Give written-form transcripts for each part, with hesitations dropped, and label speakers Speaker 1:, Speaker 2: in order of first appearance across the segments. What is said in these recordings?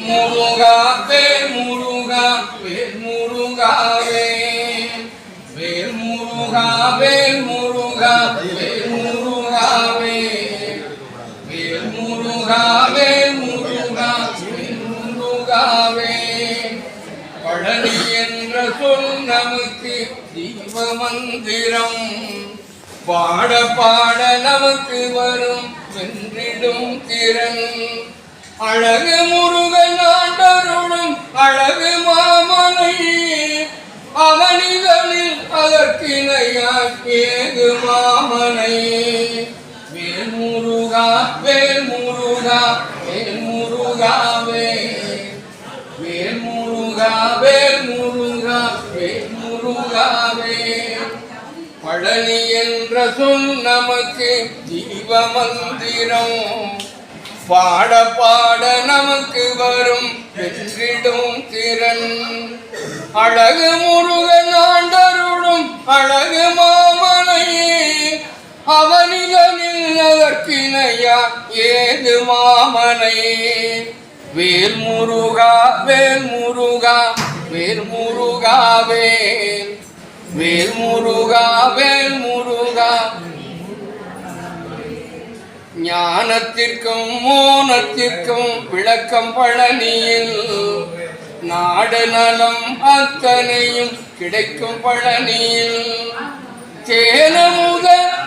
Speaker 1: முருகா வேல் முருகா வேல் முருகாவே வேல் முருகா வேல் முருகா வேல் முருகாவே வேல் முருகா வேல் முருகா வேல் முருகாவே பழனி என்ற சொல் நமக்கு தீப மந்திரம் பாட பாட நமக்கு வரும் வென்றிடும் திறன் அழகு முருகன் ஆண்டருளும் அழகு மாமலை அவனிகளில் அதற்கிணையாய் ஏகு மாமனை வேல் முருகா வேல் முருகா வேல் முருகாவே வேல் முருகா வேல் முருகா வேல் முருகாவே பழனி என்ற சொல் நமக்கு ஜீவ மந்திரம் பாட பாட நமக்கு வரும் வென்றிடும் திறன் அழகு முருகன் ஆண்டருளும் அழகு மாமலையே அவனிகளில் அதற்கிணையா ஏது மாமனையே வேல் முருகா வேல் முருகா வேல் முருகாவே வேல் முருகா வேல் முருகா ஞானத்திற்கும் மோனத்திற்கும் விளக்கம் பழனியில் நாடு நலம் அத்தனையும் கிடைக்கும் பழனியில் தேனமுத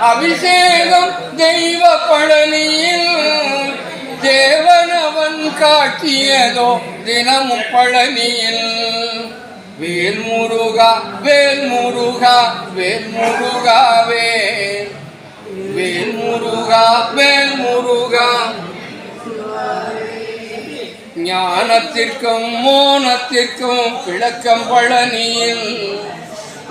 Speaker 1: அபிஷேகம் தெய்வ பழனியில் தேவனவன் காட்டியதோ தினமும் பழனியில் வேல் முருகா வேல் முருகா வேல் முருகாவே வேல் முருகா வேல் முருகா ஞானத்திற்கும் மோனத்திற்கும் விளக்கம் பழனியில்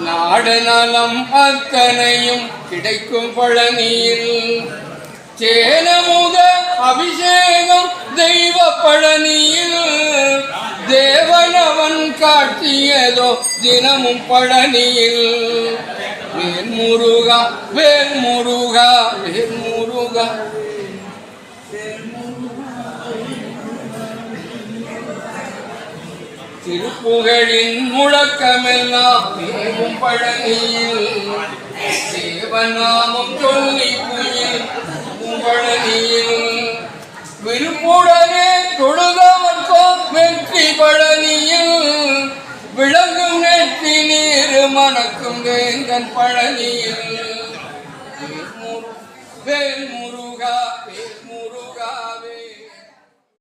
Speaker 1: நாடு நலம் அத்தனையும் கிடைக்கும் பழனியில் தேனமுத அபிஷேகம் தெய்வ பழனியில் தேவனவன் காட்டியதோ தினமும் பழனியில் வேல் முருகா வேல் முருகா வேல் முருகா திருப்புகழின் முழக்கமெல்லாம் தேவும் பழனியில் தேவநாமம் சொல்லி புயல் பழனியில் விருப்புடனே தொழுதவர்க்கோ வெற்றி பழனியில் விளங்கும் நெற்றி நீர் மணக்கும் வேந்தன் பழனியில் வேல் முருகா வேல் முருகாவே